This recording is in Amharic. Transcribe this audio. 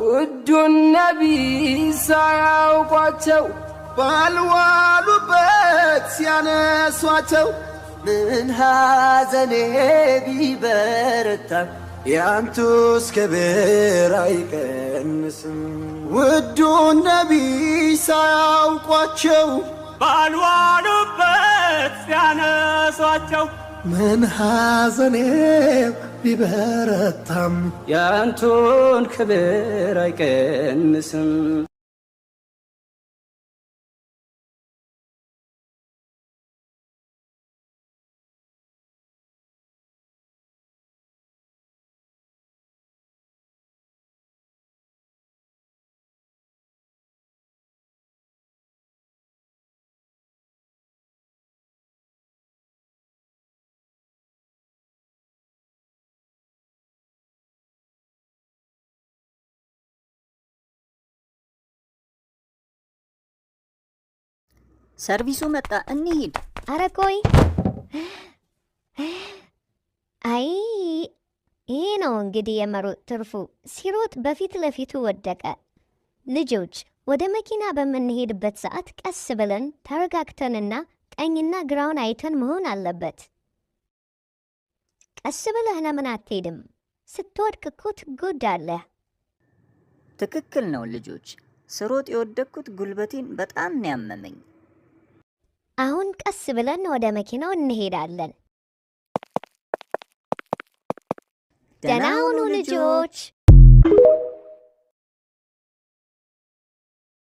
ውዱን ነቢይ ሳያውቋቸው ባልዋሉበት ሲያነሷቸው ምን ሐዘኔ ቢበረታ ያንቱስ ክብር አይቀንስም። ውዱን ነቢይ ሳያውቋቸው ባልዋሉበት ሲያነሷቸው ምን ሐዘኔ ቢበረታም ያንቱን ክብር አይቀንስም። ሰርቪሱ መጣ እንሂድ። አረ ቆይ፣ አይ ይሄ ነው እንግዲህ የመሮጥ ትርፉ። ሲሮጥ በፊት ለፊቱ ወደቀ። ልጆች ወደ መኪና በምንሄድበት ሰዓት ቀስ ብለን ተረጋግተንና ቀኝና ግራውን አይተን መሆን አለበት። ቀስ ብለህ ለምን አትሄድም? ስትወድቅ እኮ ትጎዳለህ። ትክክል ነው ልጆች። ስሮጥ የወደቅኩት ጉልበቴን በጣም ነው ያመመኝ። አሁን ቀስ ብለን ወደ መኪናው እንሄዳለን። ደህና ሁኑ ልጆች።